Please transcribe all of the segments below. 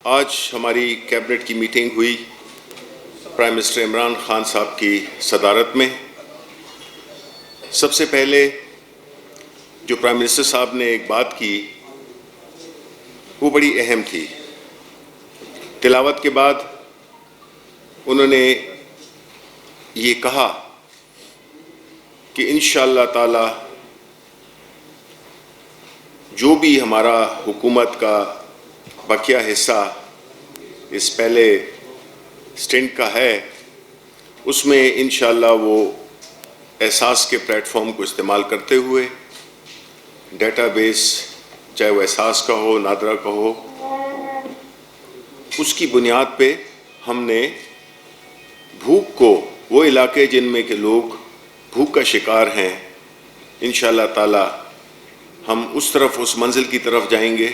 آج ہماری کیبنٹ کی میٹنگ ہوئی پرائم منسٹر عمران خان صاحب کی صدارت میں۔ سب سے پہلے جو پرائم منسٹر صاحب نے ایک بات کی وہ بڑی اہم تھی۔ تلاوت کے بعد انہوں نے یہ کہا کہ انشاءاللہ تعالی جو بھی ہمارا حکومت کا بقیہ حصہ اس پہلے سٹنٹ کا ہے اس میں انشاءاللہ وہ احساس کے پلیٹ فارم کو استعمال کرتے ہوئے ڈیٹا بیس چاہے وہ احساس کا ہو نادرا کا ہو اس کی بنیاد پہ ہم نے بھوک کو وہ علاقے جن میں کہ لوگ بھوک کا شکار ہیں انشاءاللہ تعالی ہم اس منزل کی طرف جائیں گے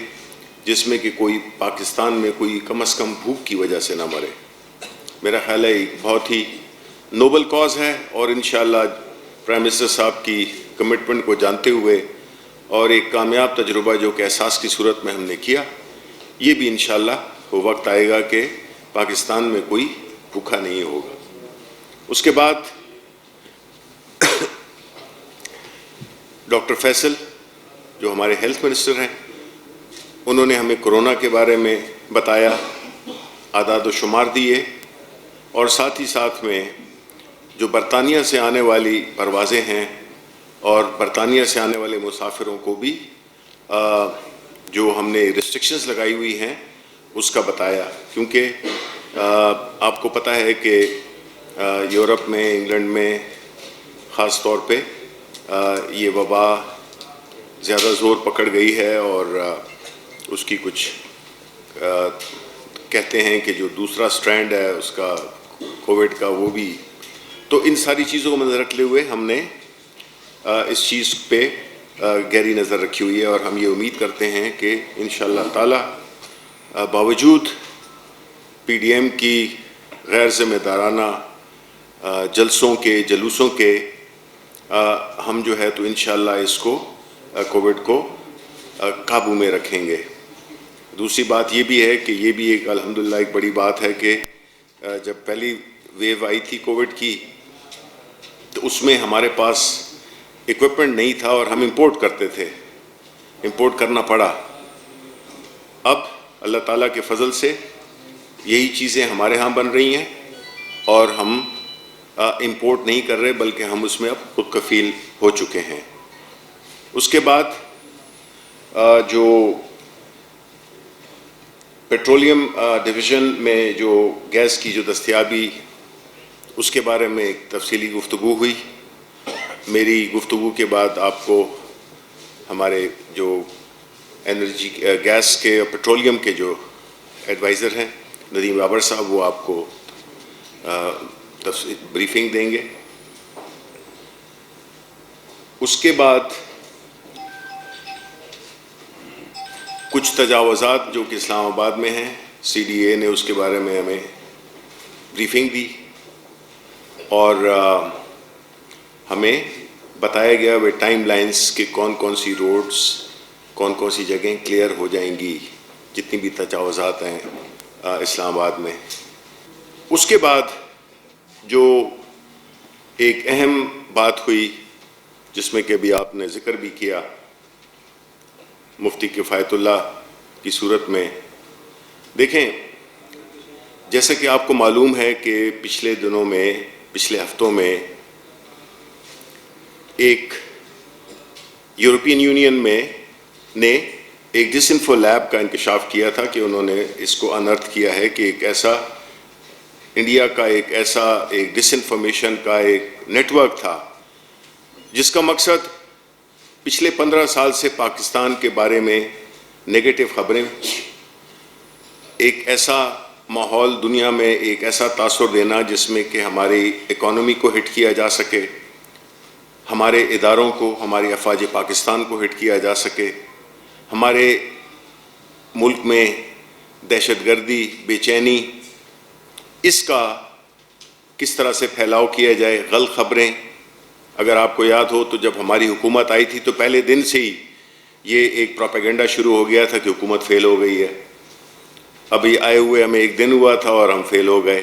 جس میں کہ کوئی پاکستان میں کوئی کم از کم بھوک کی وجہ سے نہ مرے۔ میرا خیال ہے ایک بہت ہی نوبل کاز ہے اور انشاءاللہ پرائم منسٹر صاحب کی کمٹمنٹ کو جانتے ہوئے اور ایک کامیاب تجربہ جو کہ احساس کی صورت میں ہم نے کیا، یہ بھی انشاءاللہ وہ وقت آئے گا کہ پاکستان میں کوئی بھوکا نہیں ہوگا۔ اس کے بعد ڈاکٹر فیصل جو ہمارے ہیلتھ منسٹر ہیں انہوں نے ہمیں کرونا کے بارے میں بتایا، اعداد و شمار دیے اور ساتھ ہی ساتھ میں جو برطانیہ سے آنے والی پروازیں ہیں اور برطانیہ سے آنے والے مسافروں کو بھی جو ہم نے ریسٹرکشنز لگائی ہوئی ہیں اس کا بتایا، کیونکہ آپ کو پتہ ہے کہ یورپ میں انگلینڈ میں خاص طور پہ یہ وبا زیادہ زور پکڑ گئی ہے اور اس کی کچھ کہتے ہیں کہ جو دوسرا سٹرینڈ ہے اس کا کووڈ کا وہ بھی، تو ان ساری چیزوں کو نظر رکھتے ہوئے ہم نے اس چیز پہ گہری نظر رکھی ہوئی ہے اور ہم یہ امید کرتے ہیں کہ انشاءاللہ تعالی باوجود پی ڈی ایم کی غیر ذمہ دارانہ جلسوں کے جلوسوں کے ہم جو ہے تو انشاءاللہ اس کو کووڈ کو قابو میں رکھیں گے۔ دوسری بات یہ بھی ہے کہ یہ بھی ایک الحمدللہ ایک بڑی بات ہے کہ جب پہلی ویو آئی تھی کووڈ کی تو اس میں ہمارے پاس ایکوپمنٹ نہیں تھا اور ہم امپورٹ کرتے تھے، امپورٹ کرنا پڑا۔ اب اللہ تعالیٰ کے فضل سے یہی چیزیں ہمارے ہاں بن رہی ہیں اور ہم امپورٹ نہیں کر رہے بلکہ ہم اس میں اب خود کفیل ہو چکے ہیں۔ اس کے بعد جو پیٹرولیم ڈویژن میں جو گیس کی جو دستیابی اس کے بارے میں ایک تفصیلی گفتگو ہوئی۔ میری گفتگو کے بعد آپ کو ہمارے جو انرجی گیس کے اور پیٹرولیم کے جو ایڈوائزر ہیں ندیم بابر صاحب وہ آپ کو بریفنگ دیں گے۔ اس کے بعد کچھ تجاوزات جو کہ اسلام آباد میں ہیں سی ڈی اے نے اس کے بارے میں ہمیں بریفنگ دی اور ہمیں بتایا گیا وہ ٹائم لائنز کہ کون کون سی روڈز کون کون سی جگہیں کلیئر ہو جائیں گی جتنی بھی تجاوزات ہیں اسلام آباد میں۔ اس کے بعد جو ایک اہم بات ہوئی جس میں کہ ابھی آپ نے ذکر بھی کیا مفتی کفایت اللہ کی صورت میں، دیکھیں جیسا کہ آپ کو معلوم ہے کہ پچھلے دنوں میں پچھلے ہفتوں میں ایک یورپین یونین میں نے ایک ڈس انفو لیب کا انکشاف کیا تھا کہ انہوں نے اس کو انرتھ کیا ہے کہ ایک ایسا انڈیا کا ایک ڈس انفارمیشن کا ایک نیٹ ورک تھا جس کا مقصد پچھلے 15 سال سے پاکستان کے بارے میں نگیٹو خبریں، ایک ایسا ماحول دنیا میں ایک ایسا تاثر دینا جس میں کہ ہماری اکانومی کو ہٹ کیا جا سکے، ہمارے اداروں کو ہماری افواج پاکستان کو ہٹ کیا جا سکے، ہمارے ملک میں دہشت گردی بے چینی اس کا کس طرح سے پھیلاؤ کیا جائے، غلط خبریں۔ اگر آپ کو یاد ہو تو جب ہماری حکومت آئی تھی تو پہلے دن سے ہی یہ ایک پروپیگنڈا شروع ہو گیا تھا کہ حکومت فیل ہو گئی ہے، ابھی آئے ہوئے ہمیں 1 دن ہوا تھا اور ہم فیل ہو گئے.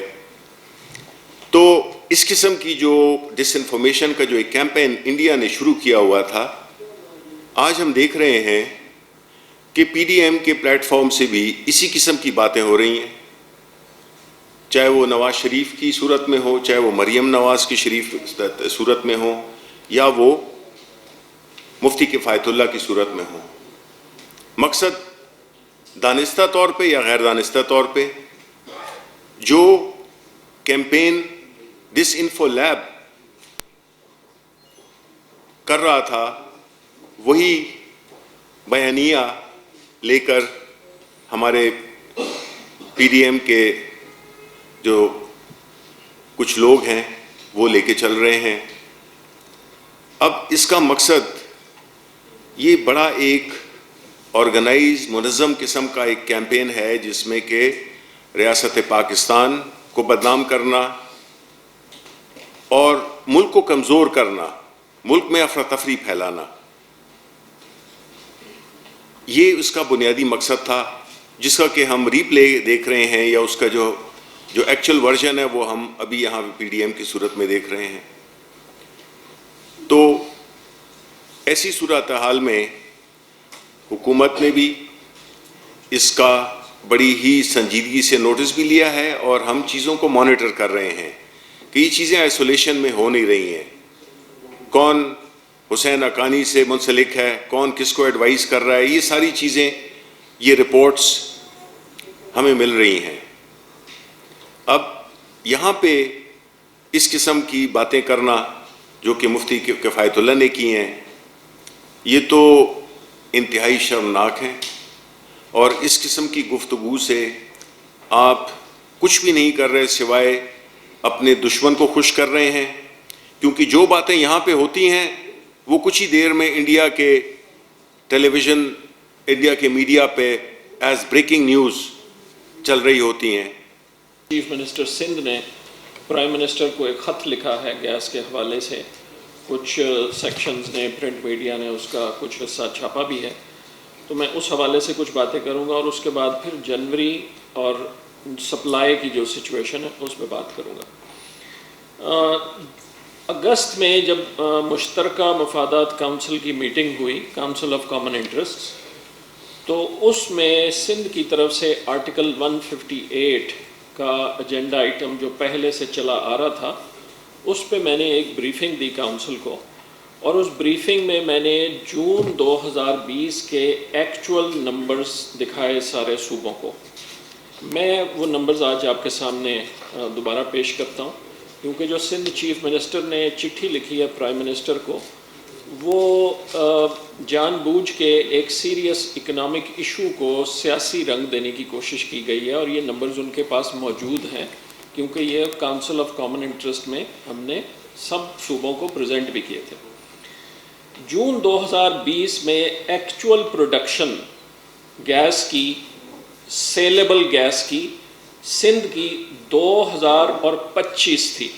تو اس قسم کی جو ڈس انفارمیشن کا جو ایک کیمپین انڈیا نے شروع کیا ہوا تھا، آج ہم دیکھ رہے ہیں کہ پی ڈی ایم کے پلیٹ فارم سے بھی اسی قسم کی باتیں ہو رہی ہیں، چاہے وہ نواز شریف کی صورت میں ہو، چاہے وہ مریم نواز کی شریف صورت میں ہو، یا وہ مفتی کفایت اللہ کی صورت میں ہو. مقصد دانستہ طور پہ یا غیر دانستہ طور پہ جو کیمپین ڈس انفو لیب کر رہا تھا، وہی بیانیہ لے کر ہمارے پی ڈی ایم کے جو کچھ لوگ ہیں وہ لے کے چل رہے ہیں. اب اس کا مقصد یہ بڑا ایک آرگنائز منظم قسم کا ایک کیمپین ہے، جس میں کہ ریاست پاکستان کو بدنام کرنا اور ملک کو کمزور کرنا، ملک میں افراتفری پھیلانا، یہ اس کا بنیادی مقصد تھا، جس کا کہ ہم ری پلے دیکھ رہے ہیں، یا اس کا جو ایکچول ورژن ہے وہ ہم ابھی یہاں پی ڈی ایم کی صورت میں دیکھ رہے ہیں. تو ایسی صورتحال میں حکومت نے بھی اس کا بڑی ہی سنجیدگی سے نوٹس بھی لیا ہے، اور ہم چیزوں کو مانیٹر کر رہے ہیں کہ یہ چیزیں آئسولیشن میں ہو نہیں رہی ہیں. کون حسین حقانی سے منسلک ہے، کون کس کو ایڈوائز کر رہا ہے، یہ ساری چیزیں، یہ رپورٹس ہمیں مل رہی ہیں. اب یہاں پہ اس قسم کی باتیں کرنا جو کہ مفتی کفایت اللہ نے کی ہیں، یہ تو انتہائی شرمناک ہیں، اور اس قسم کی گفتگو سے آپ کچھ بھی نہیں کر رہے سوائے اپنے دشمن کو خوش کر رہے ہیں. کیونکہ جو باتیں یہاں پہ ہوتی ہیں وہ کچھ ہی دیر میں انڈیا کے ٹیلی ویژن، انڈیا کے میڈیا پہ ایز بریکنگ نیوز چل رہی ہوتی ہیں. چیف منسٹر سندھ نے پرائم منسٹر کو ایک خط لکھا ہے گیس کے حوالے سے، کچھ سیکشنز نے، پرنٹ میڈیا نے اس کا کچھ حصہ چھاپا بھی ہے، تو میں اس حوالے سے کچھ باتیں کروں گا، اور اس کے بعد پھر جنوری اور سپلائی کی جو سچویشن ہے اس پہ بات کروں گا. اگست میں جب مشترکہ مفادات کونسل کی میٹنگ ہوئی، کونسل آف کامن انٹرسٹس، تو اس میں سندھ کی طرف سے آرٹیکل 158 کا ایجنڈا آئٹم جو پہلے سے چلا آ رہا تھا، اس پہ میں نے ایک بریفنگ دی کونسل کو، اور اس بریفنگ میں میں نے جون 2020 کے ایکچول نمبرز دکھائے سارے صوبوں کو. میں وہ نمبرز آج آپ کے سامنے دوبارہ پیش کرتا ہوں، کیونکہ جو سندھ چیف منسٹر نے چٹھی لکھی ہے پرائم منسٹر کو، وہ جان بوجھ کے ایک سیریس اکنامک ایشو کو سیاسی رنگ دینے کی کوشش کی گئی ہے، اور یہ نمبرز ان کے پاس موجود ہیں، کیونکہ یہ کونسل آف کامن انٹرسٹ میں ہم نے سب صوبوں کو پریزنٹ بھی کیے تھے. جون 2020 میں ایکچول پروڈکشن گیس کی، سیلیبل گیس کی، سندھ کی 2025 تھی،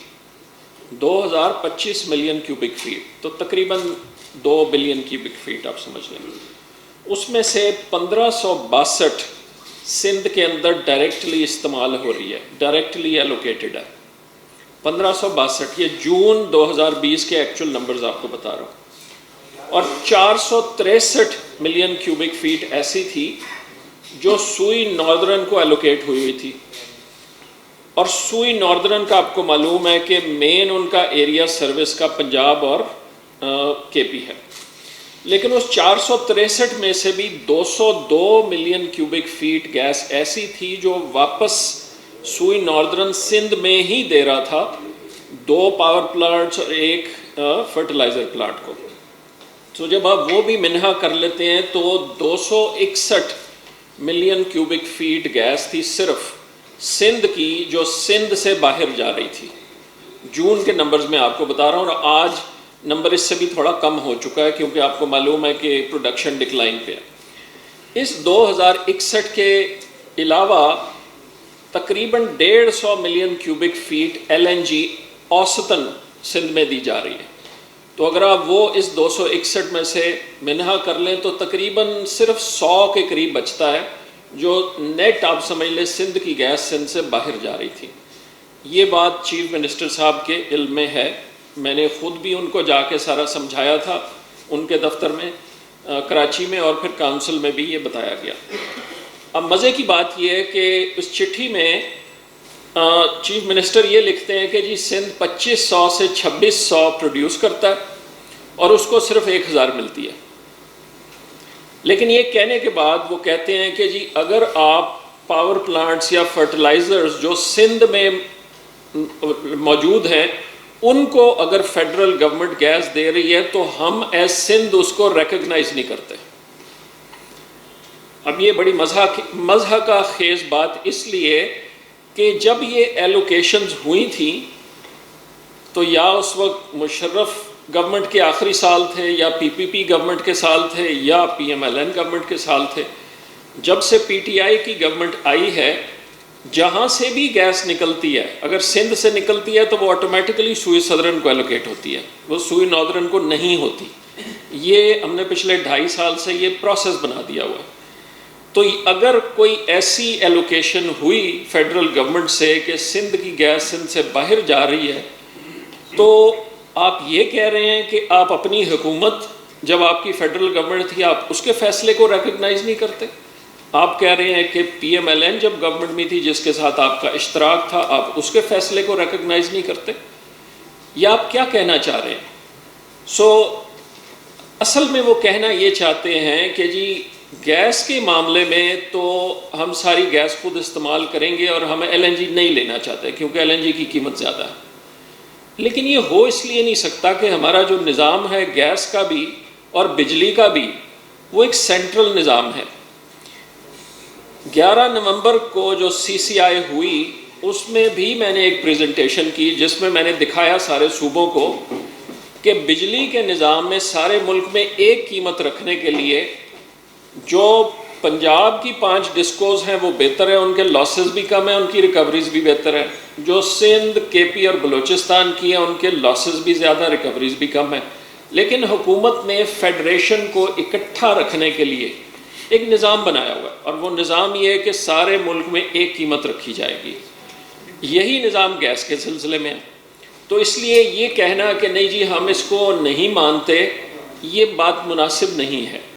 2025 ملین کیوبک فیٹ، تو تقریباً 2 بلین کیوبک فیٹ آپ سمجھ لیں. اس میں سے 1562 سندھ کے اندر ڈائریکٹلی استعمال ہو رہی ہے، ڈائریکٹلی ایلوکیٹڈ ہے 1562. یہ جون 2020 کے ایکچول نمبرز آپ کو بتا رہا ہوں. اور 463 ملین کیوبک فیٹ ایسی تھی جو سوئی ناردرن کو ایلوکیٹ ہوئی تھی. اور سوئی ناردرن کا آپ کو معلوم ہے کہ مین ان کا ایریا سروس کا پنجاب اور کے پی ہے، لیکن اس 463 میں سے بھی 202 ملین کیوبک فیٹ گیس ایسی تھی جو واپس سوئی ناردرن سندھ میں ہی دے رہا تھا، 2 پاور پلانٹس اور 1 فرٹیلائزر پلانٹ کو. تو جب آپ وہ بھی منہا کر لیتے ہیں تو 261 ملین کیوبک فیٹ گیس تھی صرف سندھ کی، جو سندھ سے باہر جا رہی تھی. جون کے نمبرز میں آپ کو بتا رہا ہوں، اور آج نمبر اس سے بھی تھوڑا کم ہو چکا ہے، کیونکہ آپ کو معلوم ہے کہ پروڈکشن ڈکلائن پہ ہے. اس 2061 کے علاوہ تقریباً 150 million cubic feet L N G اوسطاً سندھ میں دی جا رہی ہے. تو اگر آپ وہ اس 261 میں سے منہا کر لیں تو تقریباً صرف 100 کے قریب بچتا ہے جو نیٹ آپ سمجھ لیں سندھ کی گیس سندھ سے باہر جا رہی تھی. یہ بات چیف منسٹر صاحب کے علم میں ہے. میں نے خود بھی ان کو جا کے سارا سمجھایا تھا ان کے دفتر میں کراچی میں, اور پھر کونسل میں بھی یہ بتایا گیا. اب مزے کی بات یہ ہے کہ اس چٹھی میں چیف منسٹر یہ لکھتے ہیں کہ جی سندھ 2500 سے 2600 پروڈیوس کرتا ہے اور اس کو صرف 1000 ملتی ہے. لیکن یہ کہنے کے بعد وہ کہتے ہیں کہ جی اگر آپ پاور پلانٹس یا فرٹیلائزرز جو سندھ میں موجود ہیں ان کو اگر فیڈرل گورنمنٹ گیس دے رہی ہے تو ہم ایز سندھ اس کو ریکگنائز نہیں کرتے. اب یہ بڑی مضحکہ کا خیز بات اس لیے کہ جب یہ ایلوکیشنز ہوئی تھیں تو یا اس وقت مشرف گورنمنٹ کے آخری سال تھے یا پی پی پی گورنمنٹ کے سال تھے یا P M L N government کے سال تھے. جب سے پی ٹی آئی کی گورنمنٹ آئی ہے جہاں سے بھی گیس نکلتی ہے اگر سندھ سے نکلتی ہے تو وہ آٹومیٹکلی سوئی صدرن کو ایلوکیٹ ہوتی ہے, وہ سوئی ناردرن کو نہیں ہوتی. یہ ہم نے پچھلے 2.5 سال سے یہ پروسیس بنا دیا ہوا ہے. تو اگر کوئی ایسی ایلوکیشن ہوئی فیڈرل گورنمنٹ سے کہ سندھ کی گیس سندھ سے باہر جا رہی ہے تو آپ یہ کہہ رہے ہیں کہ آپ اپنی حکومت جب آپ کی فیڈرل گورنمنٹ تھی آپ اس کے فیصلے کو ریکگنائز نہیں کرتے. آپ کہہ رہے ہیں کہ پی ایم ایل این جب گورنمنٹ میں تھی جس کے ساتھ آپ کا اشتراک تھا آپ اس کے فیصلے کو ریکگنائز نہیں کرتے, یا آپ کیا کہنا چاہ رہے ہیں؟ اصل میں وہ کہنا یہ چاہتے ہیں کہ جی گیس کے معاملے میں تو ہم ساری گیس خود استعمال کریں گے اور ہمیں ایل این جی نہیں لینا چاہتے کیونکہ ایل این جی کی قیمت زیادہ ہے. لیکن یہ ہو اس لیے نہیں سکتا کہ ہمارا جو نظام ہے گیس کا بھی اور بجلی کا بھی وہ ایک سینٹرل نظام ہے. 11 نومبر کو جو سی سی آئی ہوئی اس میں بھی میں نے ایک پریزنٹیشن کی جس میں میں نے دکھایا سارے صوبوں کو کہ بجلی کے نظام میں سارے ملک میں ایک قیمت رکھنے کے لیے جو پنجاب کی 5 ڈسکوز ہیں وہ بہتر ہیں, ان کے لاسز بھی کم ہیں, ان کی ریکوریز بھی بہتر ہیں. جو سندھ کے پی اور بلوچستان کی ہیں ان کے لاسز بھی زیادہ, ریکوریز بھی کم ہیں. لیکن حکومت نے فیڈریشن کو اکٹھا رکھنے کے لیے ایک نظام بنایا ہوا ہے اور وہ نظام یہ ہے کہ سارے ملک میں ایک قیمت رکھی جائے گی. یہی نظام گیس کے سلسلے میں ہے. تو اس لیے یہ کہنا کہ نہیں جی ہم اس کو نہیں مانتے یہ بات مناسب نہیں ہے.